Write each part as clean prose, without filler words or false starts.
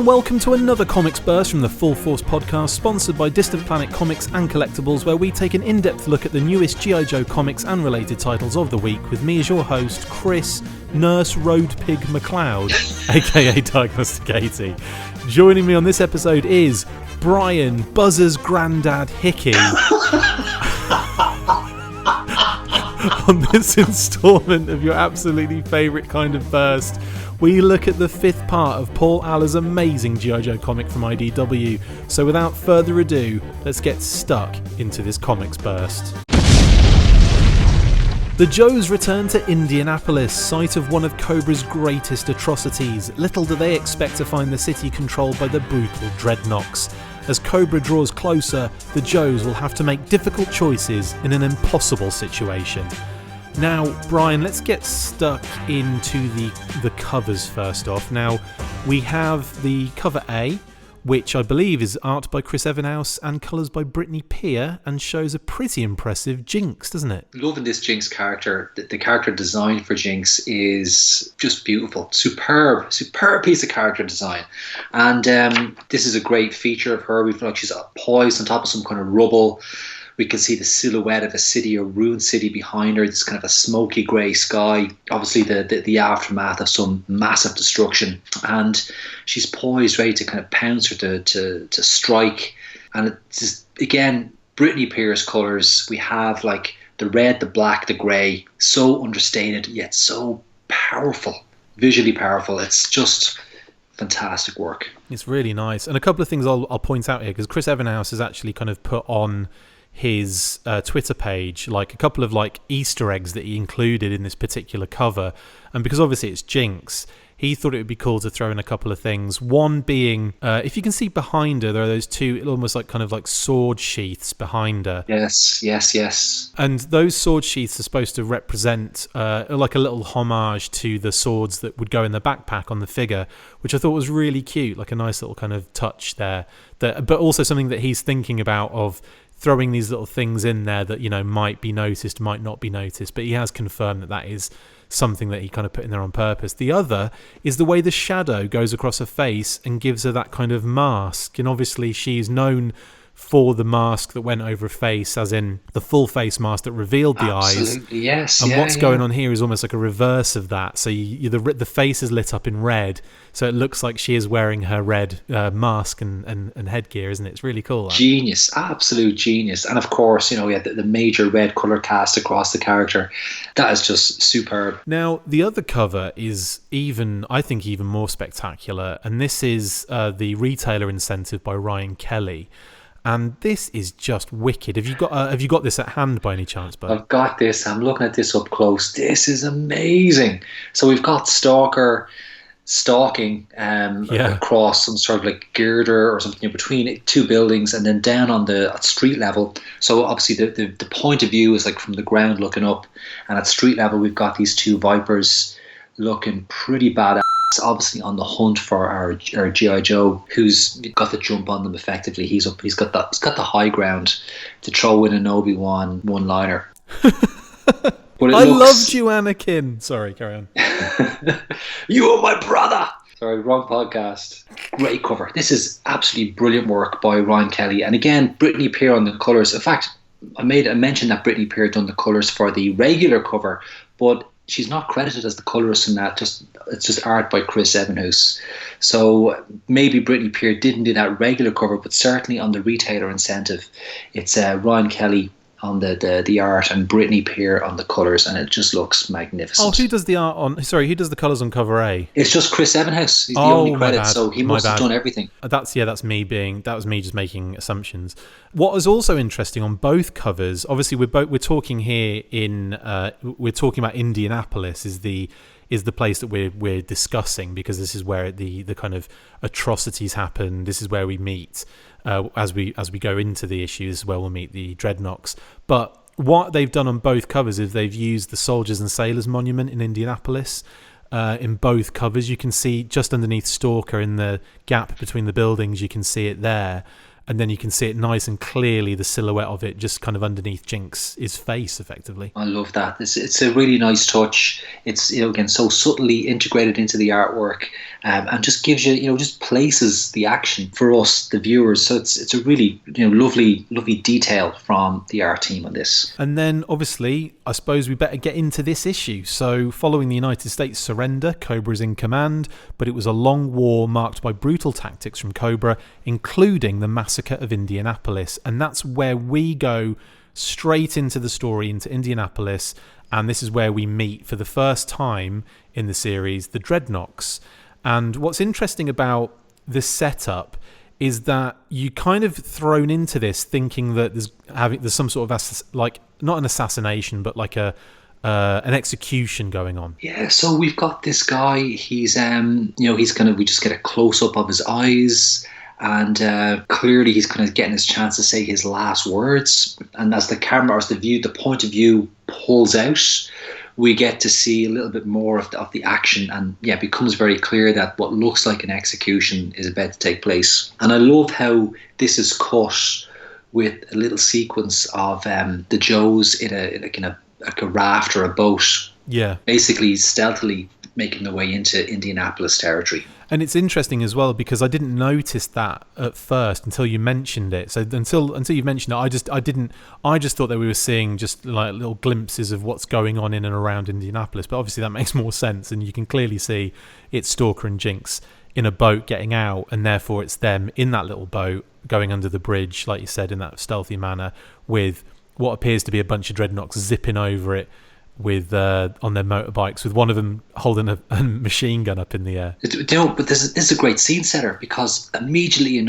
welcome to another Comics Burst from the Full Force podcast, sponsored by Distant Planet Comics and Collectibles, where we take an in-depth look at the newest G.I. Joe comics and related titles of the week, with me as your host, Chris Nurse Road Pig McLeod, aka Diagnosticating. Joining me on this episode is Brian Buzzer's Grandad Hickey. On this instalment of your absolutely favourite kind of burst, we look at the fifth part of Paul Aller's amazing G.I. Joe comic from IDW. So without further ado, let's get stuck into this comics burst. The Joes return to Indianapolis, site of one of Cobra's greatest atrocities. Little do they expect to find the city controlled by the brutal Dreadnoks. As Cobra draws closer, the Joes will have to make difficult choices in an impossible situation. Now, Brian, let's get stuck into the covers first off. Now, we have the cover A, which I believe is art by Chris Evenhouse and colours by Brittany Peer, and shows a pretty impressive Jenks, doesn't it? Loving this Jenks character. The character design for Jenks is just beautiful. Superb piece of character design. And this is a great feature of her. She's poised on top of some kind of rubble. We can see the silhouette of a city, a ruined city behind her. It's kind of a smoky grey sky. Obviously the aftermath of some massive destruction. And she's poised, ready to kind of pounce or to strike. And it's just, again, Brittany Peer's colours. We have like the red, the black, the grey. So understated, yet so powerful. Visually powerful. It's just fantastic work. It's really nice. And a couple of things I'll point out here, because Chris Evenhouse has actually kind of put on his Twitter page like a couple of like Easter eggs that he included in this particular cover, and because obviously it's Jenks, he thought it would be cool to throw in a couple of things. One being, if you can see behind her, there are those two almost like kind of like sword sheaths behind her. Yes. And those sword sheaths are supposed to represent like a little homage to the swords that would go in the backpack on the figure, which I thought was really cute, like a nice little kind of touch there. But also something that he's thinking about, of throwing these little things in there that, you know, might be noticed, might not be noticed, but he has confirmed that is something that he kind of put in there on purpose. The other is the way the shadow goes across her face and gives her that kind of mask, and obviously she's known for the mask that went over her face, as in the full face mask that revealed the eyes. Yes. And what's going on here is almost like a reverse of that. So the face is lit up in red, so it looks like she is wearing her red mask and headgear, isn't it? It's really cool. Genius, absolute genius. And of course, you know, we had the major red colour cast across the character. That is just superb. Now, the other cover is I think even more spectacular, and this is the retailer incentive by Ryan Kelly. And this is just wicked. Have you got this at hand by any chance, bud? I've got this. I'm looking at this up close. This is amazing. So we've got Stalker stalking across some sort of like girder or something between two buildings, and then down on at street level. So obviously the point of view is like from the ground looking up, and at street level we've got these two Vipers looking pretty badass, obviously on the hunt for our G.I. Joe, who's got the jump on them effectively. He's got the high ground to throw in an Obi-Wan one-liner. I loved you, Anakin. Sorry, carry on. You are my brother. Sorry, wrong podcast. Great cover. This is absolutely brilliant work by Ryan Kelly. And again, Brittany Peer on the colours. In fact, I mentioned that Brittany Peer done the colours for the regular cover, but she's not credited as the colorist in that. It's just art by Chris Evenhouse. So maybe Brittany Peer didn't do that regular cover, but certainly on the retailer incentive, it's Ryan Kelly on the art and Brittany Peer on the colours, and it just looks magnificent. Oh, who does the art on? Sorry, who does the colours on cover A? It's just Chris Evenhouse. He's the only credit, so he must have done everything. That was me just making assumptions. What is also interesting on both covers, obviously we're talking here we're talking about Indianapolis is the place that we're discussing, because this is where the kind of atrocities happen. This is where we meet as we go into the issue. This is where we'll meet the Dreadnoks. But what they've done on both covers is they've used the Soldiers and Sailors Monument in Indianapolis. In both covers, you can see just underneath Stalker, in the gap between the buildings, you can see it there. and then you can see it nice and clearly, the silhouette of it just kind of underneath Jinx's face, effectively. I love that. It's a really nice touch. It's, again, so subtly integrated into the artwork, and just gives you, just places the action for us, the viewers. So it's a really, lovely detail from the art team on this. And then, obviously, I suppose we better get into this issue. So, following the United States surrender, Cobra is in command, but it was a long war marked by brutal tactics from Cobra, including the massacre of Indianapolis. And that's where we go straight into the story, into Indianapolis, and this is where we meet for the first time in the series the Dreadnoks. And what's interesting about this setup is that you kind of thrown into this thinking that there's some sort of not an assassination, but like an execution going on. Yeah, so we've got this guy. He's we just get a close up of his eyes, and clearly he's kind of getting his chance to say his last words. And as the camera, or as the point of view pulls out, we get to see a little bit more of the action, and it becomes very clear that what looks like an execution is about to take place. And I love how this is cut with a little sequence of the Joes in a raft or a boat, basically stealthily making their way into Indianapolis territory. And it's interesting as well, because I didn't notice that at first until you mentioned it. So until you mentioned it, I just thought that we were seeing just like little glimpses of what's going on in and around Indianapolis. But obviously that makes more sense, and you can clearly see it's Stalker and Jinx in a boat getting out, and therefore it's them in that little boat going under the bridge, like you said, in that stealthy manner, with what appears to be a bunch of Dreadnoks zipping over it with on their motorbikes, with one of them holding a machine gun up in the air. But this is a great scene setter, because immediately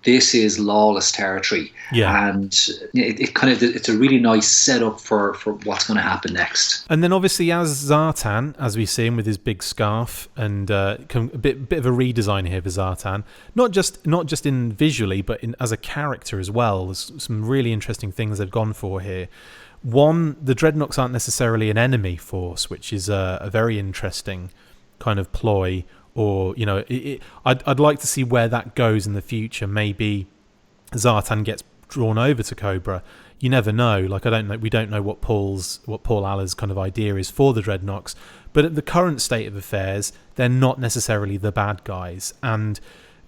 this is lawless territory, and it's a really nice setup for what's going to happen next. And then obviously as Zartan, as we see him with his big scarf, and a bit of a redesign here for Zartan, not just in visually, but as a character as well. There's some really interesting things they've gone for here. One, the Dreadnoks aren't necessarily an enemy force, which is a very interesting kind of ploy. Or, I'd like to see where that goes in the future. Maybe Zartan gets drawn over to Cobra. You never know. Like, we don't know what Paul Aller's kind of idea is for the Dreadnoks. But at the current state of affairs, they're not necessarily the bad guys. And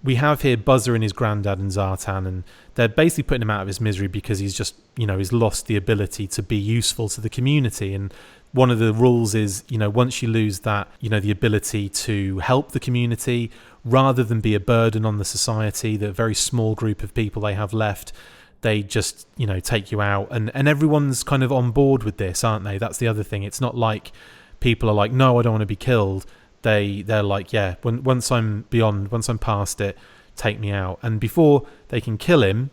we have here Buzzer and his granddad and Zartan, and they're basically putting him out of his misery because he's just, he's lost the ability to be useful to the community. And one of the rules is, once you lose that, the ability to help the community rather than be a burden on the society, the very small group of people they have left, they just, take you out. And everyone's kind of on board with this, aren't they? That's the other thing. It's not like people are like, no, I don't want to be killed. They're like, once I'm past it, take me out. And before they can kill him,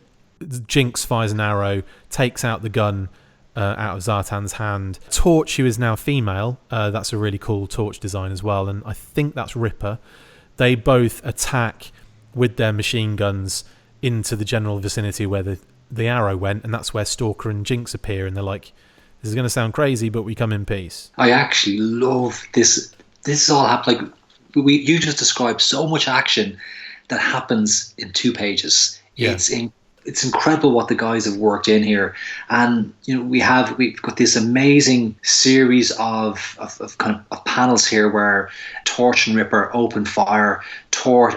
Jinx fires an arrow, takes out the gun out of Zartan's hand. Torch, who is now female, that's a really cool Torch design as well, and I think that's Ripper. They both attack with their machine guns into the general vicinity where the arrow went, and that's where Stalker and Jinx appear, and they're like, this is going to sound crazy, but we come in peace. I actually love this. This is all happening. You just described so much action that happens in 2 pages. Yeah. It's incredible what the guys have worked in here, and we've got this amazing series of panels here where Torch and Ripper open fire. Torch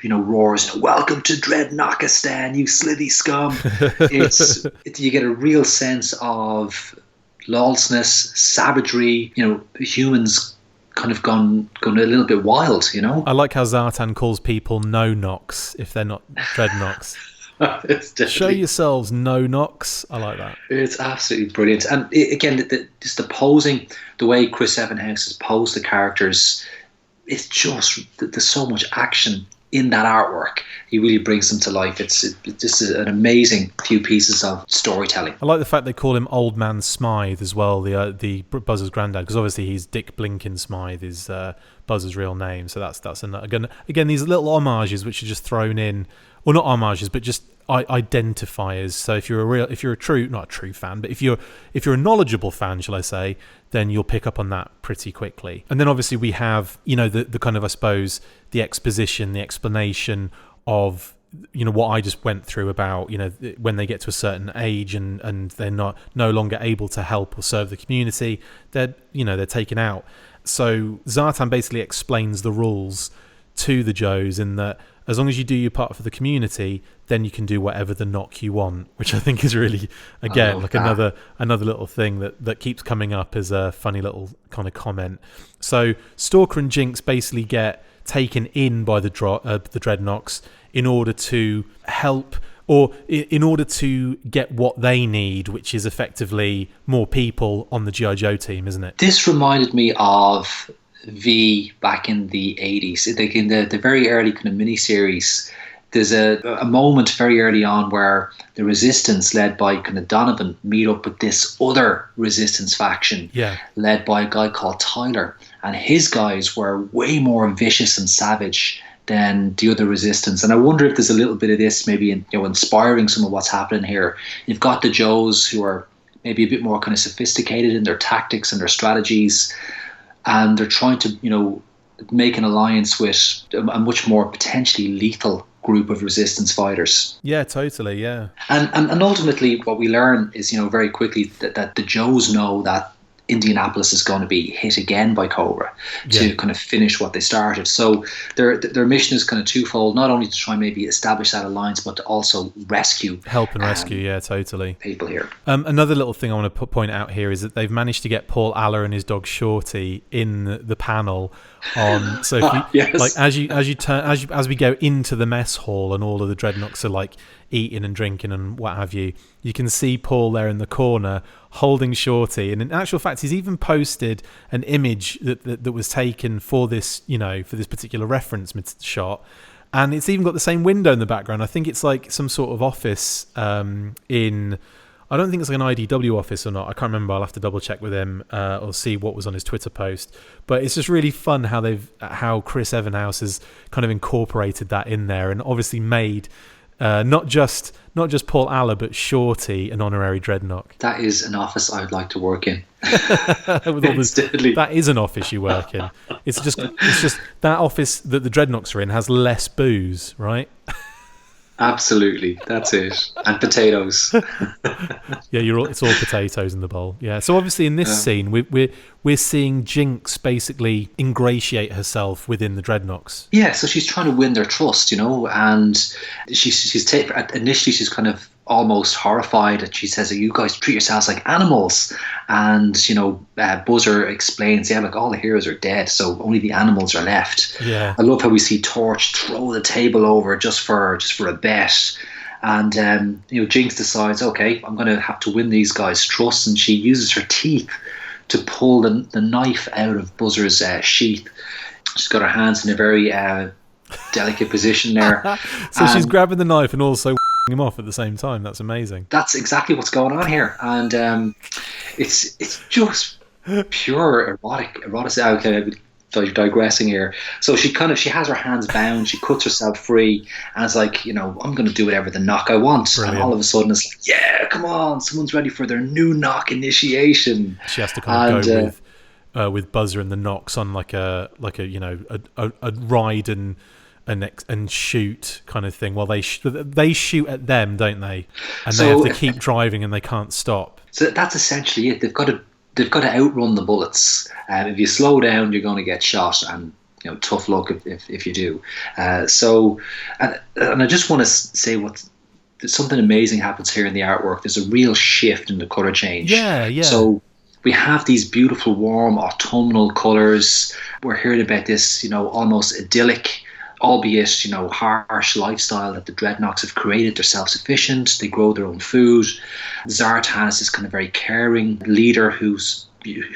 roars, "Welcome to Dreadnokistan, you slithy scum!" You get a real sense of lawlessness, savagery. Humans kind of gone a little bit wild. I like how Zartan calls people no-knocks if they're not Dreadnoks. Show yourselves, no knocks. I like that. It's absolutely brilliant. And again, just the posing, the way Chris Evenhouse has posed the characters, it's just, there's so much action in that artwork. He really brings them to life. It's just an amazing few pieces of storytelling. I like the fact they call him Old Man Smythe as well, the Buzzer's granddad, because obviously he's Dick Blinken Smythe is Buzzer's real name. So that's another, again these little homages which are just thrown in. Well, not homages, but just identifiers. So if you're not a true fan, but if you're a knowledgeable fan, shall I say, then you'll pick up on that pretty quickly. And then obviously we have, the kind of, I suppose, the exposition, the explanation of what I just went through about, when they get to a certain age and they're no longer able to help or serve the community, they're taken out. So Zartan basically explains the rules to the Joes in that as long as you do your part for the community, then you can do whatever the knock you want, which I think is really, again, like another little thing that keeps coming up as a funny little kind of comment. So Stalker and Jinx basically get taken in by the Dreadnoks in order to help, or in order to get what they need, which is effectively more people on the G.I. Joe team, isn't it? This reminded me of V back in the 80s. Like in the very early kind of miniseries, there's a moment very early on where the Resistance, led by kind of Donovan, meet up with this other Resistance faction, led by a guy called Tyler. And his guys were way more vicious and savage than the other Resistance. And I wonder if there's a little bit of this maybe inspiring some of what's happening here. You've got the Joes who are maybe a bit more kind of sophisticated in their tactics and their strategies, and they're trying to make an alliance with a much more potentially lethal group of Resistance fighters. Yeah, totally, yeah. And ultimately what we learn is, very quickly that the Joes know that Indianapolis is going to be hit again by Cobra to kind of finish what they started. So their mission is kind of twofold, not only to try and maybe establish that alliance, but to also help and rescue, totally, people here. Another little thing I want to point out here is that they've managed to get Paul Aller and his dog Shorty in the panel on. So if you, like as we go into the mess hall and all of the Dreadnoks are like eating and drinking and what have you, you can see Paul there in the corner holding Shorty, and in actual fact he's even posted an image that was taken for this for this particular reference shot, and it's even got the same window in the background. I think it's like some sort of office I don't think it's like an IDW office or not. I can't remember. I'll have to double check with him or see what was on his Twitter post. But it's just really fun how Chris Evenhouse has kind of incorporated that in there, and obviously made not just Paul Aller but Shorty an honorary Dreadnought. That is an office I would like to work in. That is an office you work in. It's just that office that the Dreadnoughts are in has less booze, right? Absolutely, that's it. And potatoes. Yeah, it's all potatoes in the bowl. Yeah. So obviously in this scene, we're seeing Jinx basically ingratiate herself within the Dreadnoks. Yeah. So she's trying to win their trust, and initially she's kind of almost horrified, and she says, "You guys treat yourselves like animals." And Buzzer explains, like all the heroes are dead, so only the animals are left. Yeah, I love how we see Torch throw the table over just for a bet, and Jinx decides, okay, I'm going to have to win these guys' trust, and she uses her teeth to pull the knife out of Buzzer's sheath. She's got her hands in a very delicate position there. So she's grabbing the knife and also him off at the same time. That's amazing. That's exactly what's going on here, and it's just pure erotic. Okay, so you're digressing here. So she has her hands bound. She cuts herself free, and it's like, I'm going to do whatever the knock I want. Brilliant. And all of a sudden, it's like, yeah, come on, someone's ready for their new knock initiation. She has to kind of go with Buzzer and the knocks on like a ride and shoot kind of thing. While they shoot at them, don't they? And they have to keep driving, and they can't stop. So that's essentially it. They've got to outrun the bullets. If you slow down, you're going to get shot, and tough luck if you do. And I just want to say something amazing happens here in the artwork. There's a real shift in the color change. Yeah. So we have these beautiful, warm, autumnal colors. We're hearing about this, almost idyllic, albeit, harsh lifestyle that the Dreadnoks have created. They're self-sufficient. They grow their own food. Zartan is this kind of very caring leader who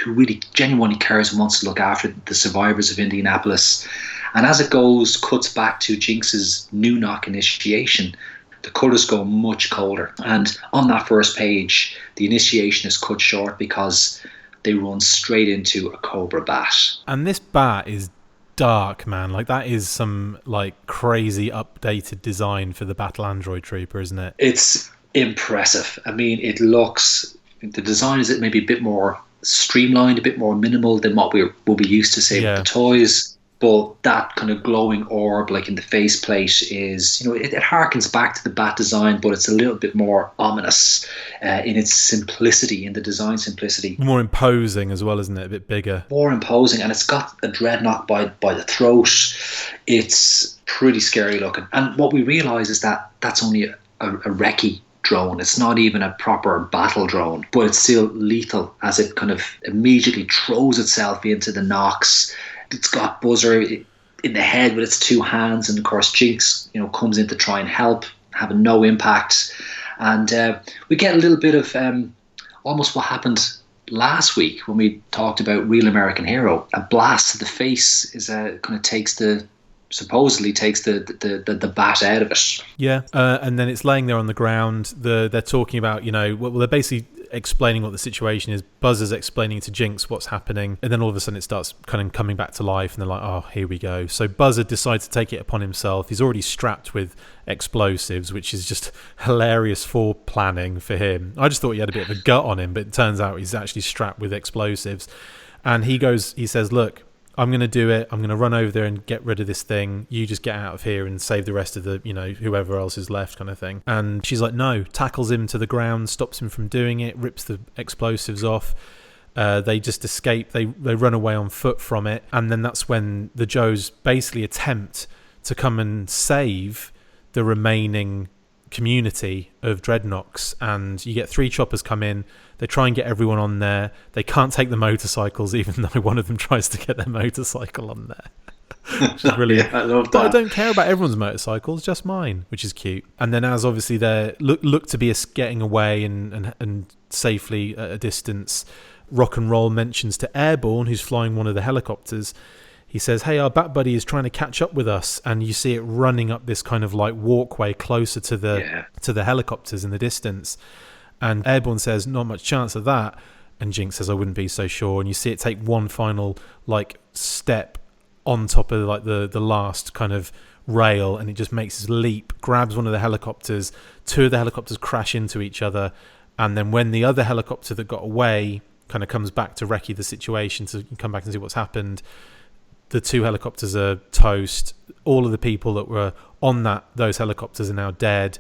really genuinely cares and wants to look after the survivors of Indianapolis. And as it cuts back to Jinx's new knock initiation, the colours go much colder. And on that first page, the initiation is cut short because they run straight into a Cobra bat. And this bat is dark, man. Like, that is some crazy updated design for the Battle Android Trooper, isn't it? It's impressive. I mean, the design is maybe a bit more streamlined, a bit more minimal than what we'll be used to, say, with the toys. But that kind of glowing orb, like in the faceplate, is, it harkens back to the bat design, but it's a little bit more ominous in its simplicity, in the design simplicity. More imposing as well, isn't it? A bit bigger. More imposing, and it's got a dreadnought by the throat. It's pretty scary looking. And what we realise is that that's only a recce drone. It's not even a proper battle drone, but it's still lethal as it kind of immediately throws itself into the Nox. It's got Buzzer in the head with its two hands, and of course Jinx, comes in to try and help, having no impact. And we get a little bit of almost what happened last week when we talked about Real American Hero. A blast to the face supposedly takes the bat out of it. Yeah, and then it's laying there on the ground. They're talking about, they're basically explaining what the situation is. Buzzer's explaining to Jinx what's happening, and then all of a sudden it starts kind of coming back to life, and they're like, oh, here we go. So Buzzer decides to take it upon himself. He's already strapped with explosives, which is just hilarious for planning for him. I just thought he had a bit of a gut on him, but it turns out he's actually strapped with explosives. And he says, look, I'm going to do it. I'm going to run over there and get rid of this thing. You just get out of here and save the rest of the, whoever else is left, kind of thing. And she's like, no, tackles him to the ground, stops him from doing it, rips the explosives off. They just escape. They run away on foot from it. And then that's when the Joes basically attempt to come and save the remaining community of dreadnoughts. And you get 3 choppers come in. They try and get everyone on there. They can't take the motorcycles, even though one of them tries to get their motorcycle on there. Which is brilliant. Yeah, I love that. But I don't care about everyone's motorcycles, just mine, which is cute. And then as obviously they look to be getting away and safely at a distance, Rock and Roll mentions to Airborne, who's flying one of the helicopters. He says, hey, our Bat Buddy is trying to catch up with us. And you see it running up this kind of like walkway closer to the helicopters in the distance. And Airborne says, not much chance of that. And Jinx says, I wouldn't be so sure. And you see it take one final like step on top of like the last kind of rail, and it just makes this leap, grabs one of the helicopters. 2 of the helicopters crash into each other. And then when the other helicopter that got away kind of comes back to recce the situation, to come back and see what's happened, the 2 helicopters are toast. All of the people that were on those helicopters are now dead,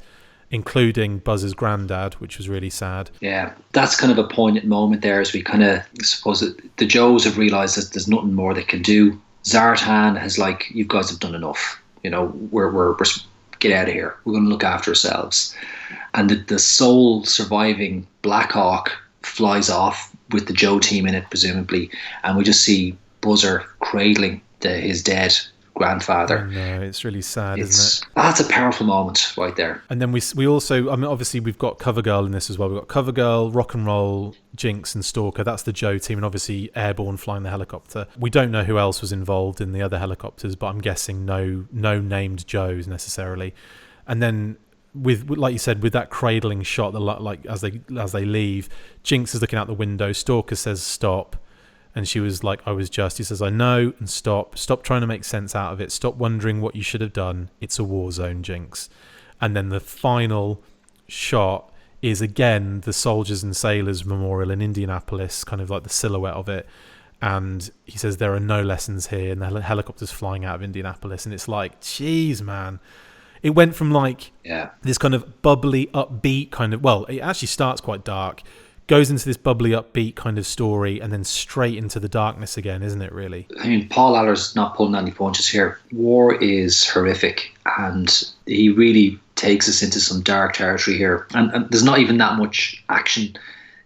including Buzz's granddad, which was really sad. Yeah, that's kind of a poignant moment there, as we kind of suppose that the Joes have realised that there's nothing more they can do. Zartan has like, you guys have done enough. We're get out of here. We're going to look after ourselves. And the sole surviving Black Hawk flies off with the Joe team in it, presumably, and we just see Buzzer cradling his dead grandfather. Oh no, it's really sad, isn't it? That's a powerful moment right there. And then we also, obviously we've got CoverGirl in this as well. We've got CoverGirl, Rock and Roll, Jinx and Stalker. That's the Joe team, and obviously Airborne flying the helicopter. We don't know who else was involved in the other helicopters, but I'm guessing no named Joes necessarily. And then with, like you said, with that cradling shot, like as they leave, Jinx is looking out the window. Stalker says stop. And she was like, he says, I know, and stop trying to make sense out of it. Stop wondering what you should have done. It's a war zone, Jinx. And then the final shot is, again, the Soldiers and Sailors Memorial in Indianapolis, kind of like the silhouette of it. And he says, there are no lessons here. And the helicopter's flying out of Indianapolis. And it's like, geez, man. It went from like this kind of bubbly, upbeat kind of, well, it actually starts quite dark, goes into this bubbly, upbeat kind of story, and then straight into the darkness again, isn't it, really? I mean, Paul Aller's not pulling any punches here. War is horrific, and he really takes us into some dark territory here. And there's not even that much action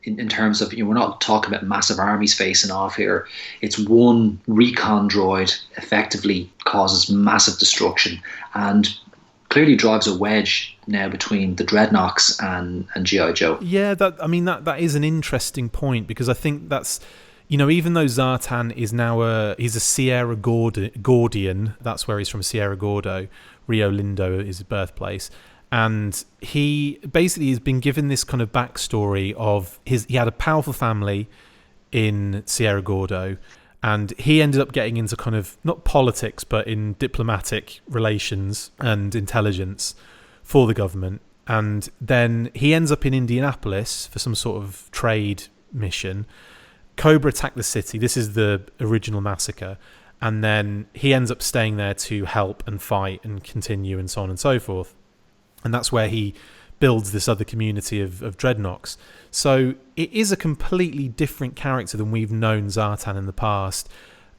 in terms of, we're not talking about massive armies facing off here. It's one recon droid effectively causes massive destruction and clearly drives a wedge now between the Dreadnoks and G.I. Joe. Yeah, that is an interesting point, because I think that's, even though Zartan is now he's a Sierra Gordian, that's where he's from, Sierra Gordo, Rio Lindo is his birthplace, and he basically has been given this kind of backstory of he had a powerful family in Sierra Gordo, and he ended up getting into kind of, not politics, but in diplomatic relations and intelligence for the government. And then he ends up in Indianapolis for some sort of trade mission. Cobra attack the city. This is the original massacre. and then he ends up staying there to help and fight and continue and so on and so forth. And that's where he builds this other community of dreadnoks. So it is a completely different character than we've known Zartan in the past.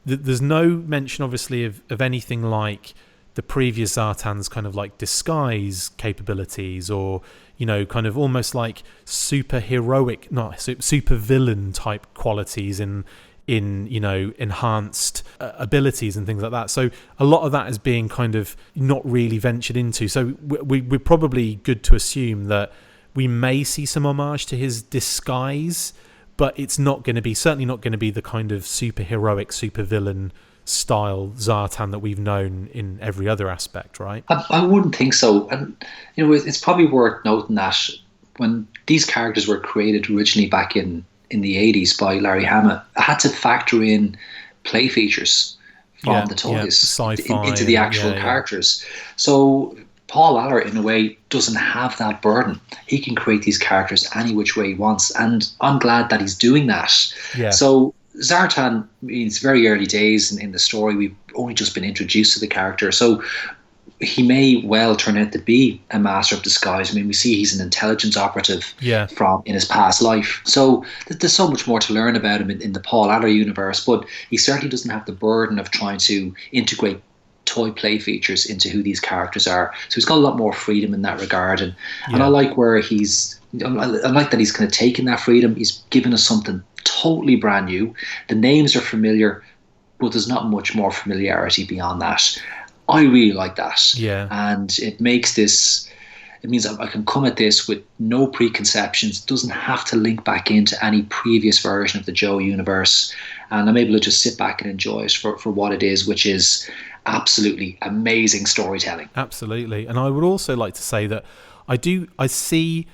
There's no mention, obviously, of anything like the previous Zartan's kind of like disguise capabilities, or, you know, kind of almost like super villain type qualities in you know, enhanced abilities and things like that. So a lot of that is being kind of not really ventured into. So we're probably good to assume that we may see some homage to his disguise, but it's not going to be, certainly not going to be the kind of super heroic, super villain style Zartan that we've known in every other aspect, right? I wouldn't think so. And, you know, it's probably worth noting that when these characters were created originally back in the 80s by Larry Hama, I had to factor in play features from the toys into the actual characters. So Paul Allor, in a way, doesn't have that burden. He can create these characters any which way he wants, and I'm glad that he's doing that. Yeah. So Zartan, it's very early days in the story. We've only just been introduced to the character, so he may well turn out to be a master of disguise. I mean, we see he's an intelligence operative from in his past life. So there's so much more to learn about him in the Paul Allor universe, but he certainly doesn't have the burden of trying to integrate toy play features into who these characters are. So he's got a lot more freedom in that regard. And I like where I like that he's kind of taken that freedom. He's given us something totally brand new. The names are familiar, but there's not much more familiarity beyond that. I really like that. Yeah. And it makes this, it means I can come at this with no preconceptions. It doesn't have to link back into any previous version of the Joe universe. And I'm able to just sit back and enjoy it for what it is, which is absolutely amazing storytelling. Absolutely. And I would also like to say that I see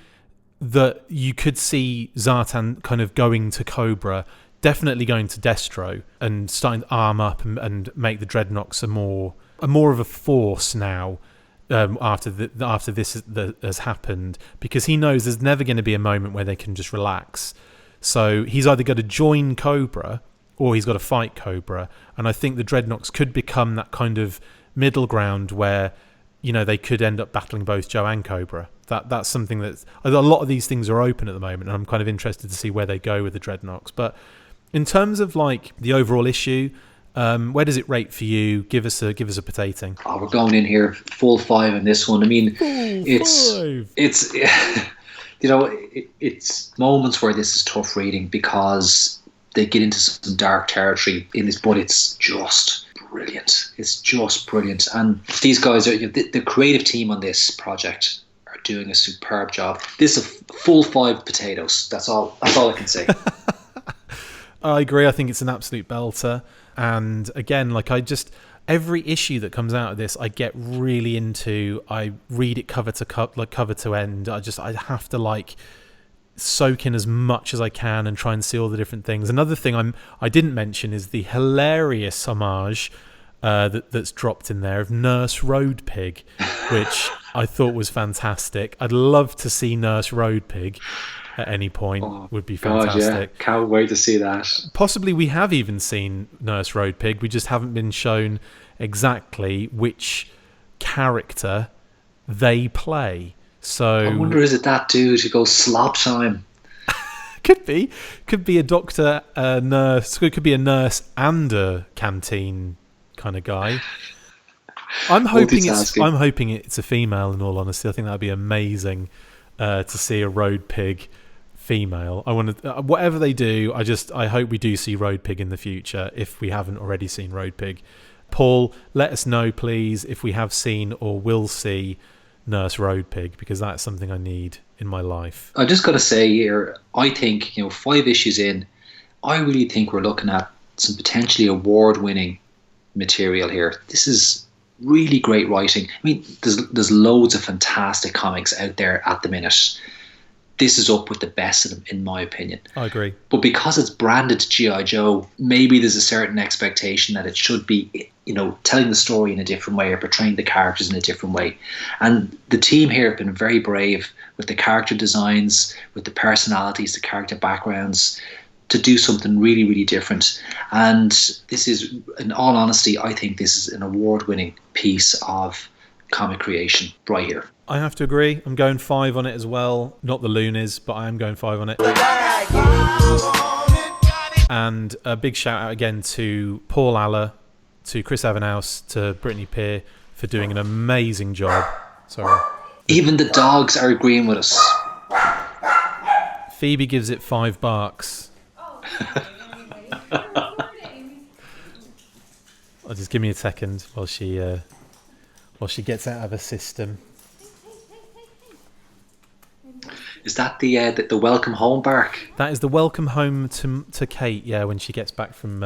that you could see Zartan kind of going to Cobra, definitely going to Destro, and starting to arm up and make the Dreadnoks a more of a force now, after this has happened, because he knows there's never going to be a moment where they can just relax. So he's either got to join Cobra or he's got to fight Cobra, and I think the Dreadnoks could become that kind of middle ground where, you know, they could end up battling both Joe and Cobra. That's something that's, a lot of these things are open at the moment, and I'm kind of interested to see where they go with the Dreadnoks. But in terms of like the overall issue, where does it rate for you? Give us a potating. Oh, we're going in here full 5 in this one. I mean, it's you know, it's moments where this is tough reading because they get into some dark territory in this, but it's just brilliant. It's just brilliant. And these guys are, the creative team on this project are doing a superb job. This is a full 5 potatoes. That's all I can say. I agree. I think it's an absolute belter. And again, like, every issue that comes out of this, I get really into. I read it cover to end. I have to like soak in as much as I can and try and see all the different things. Another thing I didn't mention is the hilarious homage that's dropped in there of Nurse Road Pig, which I thought was fantastic. I'd love to see Nurse Road Pig at any point. Would be fantastic. God, yeah. Can't wait to see that. Possibly we have even seen Nurse Road Pig. We just haven't been shown exactly which character they play. So I wonder, is it that dude who goes slop time? Could be a doctor, a nurse. It could be a nurse and a canteen kind of guy. I'm hoping it's a female. In all honesty, I think that'd be amazing to see a Road Pig female. I want to, whatever they do, I hope we do see Road Pig in the future if we haven't already seen Road Pig. Paul, let us know please if we have seen or will see Nurse Road Pig, because that's something I need in my life. I just got to say here, I think, 5 issues in, I really think we're looking at some potentially award-winning material here. This is really great writing. I mean, there's loads of fantastic comics out there at the minute. This is up with the best of them, in my opinion. I agree. But because it's branded G.I. Joe, maybe there's a certain expectation that it should be, telling the story in a different way or portraying the characters in a different way. And the team here have been very brave with the character designs, with the personalities, the character backgrounds. to do something really, really different. And this is, in all honesty, I think this is an award-winning piece of comic creation right here. I have to agree. I'm going 5 on it as well. Not the Loonies, but I am going 5 on it. And a big shout out again to Paul Aller, to Chris Evanhouse, to Brittany Peer for doing an amazing job. Sorry. Even the dogs are agreeing with us. Phoebe gives it 5 barks. I'll just give me a second while she gets out of her system. Is that the welcome home bark? That is the welcome home to Kate. Yeah, when she gets back from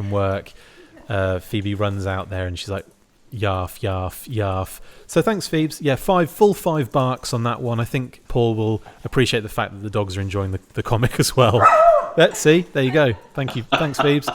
work, Phoebe runs out there and she's like, "Yarf, yarf, yarf." So thanks, Phoebes. Yeah, 5 barks on that one. I think Paul will appreciate the fact that the dogs are enjoying the comic as well. Let's see. There you go. Thank you. Thanks, Phoebes.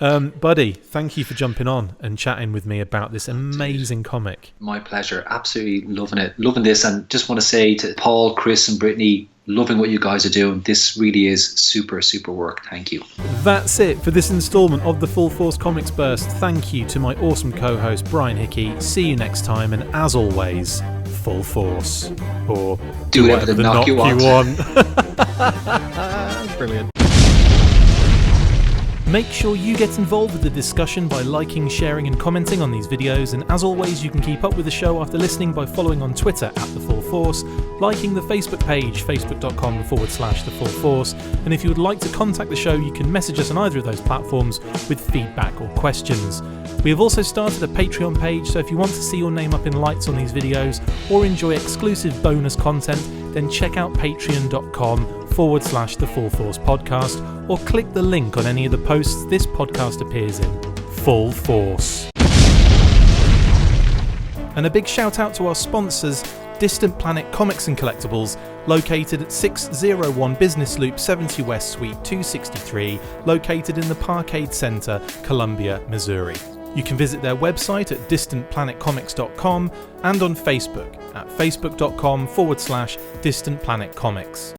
Buddy, thank you for jumping on and chatting with me about this amazing comic. My pleasure. Absolutely loving this, and just want to say to Paul, Chris and Brittany, loving what you guys are doing. This really is super work. Thank you. That's it for this instalment of the Full Force Comics Burst. Thank you to my awesome co-host Brian Hickey. See you next time, and as always, full force, or do whatever the knock you want. Brilliant. Make sure you get involved with the discussion by liking, sharing and commenting on these videos, and as always you can keep up with the show after listening by following on Twitter @TheFullForce, liking the Facebook page facebook.com/TheFullForce, and if you would like to contact the show you can message us on either of those platforms with feedback or questions. We have also started a Patreon page, so if you want to see your name up in lights on these videos or enjoy exclusive bonus content, then check out patreon.com/TheFullForce podcast, or click the link on any of the posts this podcast appears in. Full Force. And a big shout out to our sponsors, Distant Planet Comics and Collectibles, located at 601 Business Loop 70 West Suite 263, located in the Parkade Center, Columbia, Missouri. You can visit their website at distantplanetcomics.com and on Facebook at facebook.com/distantplanetcomics.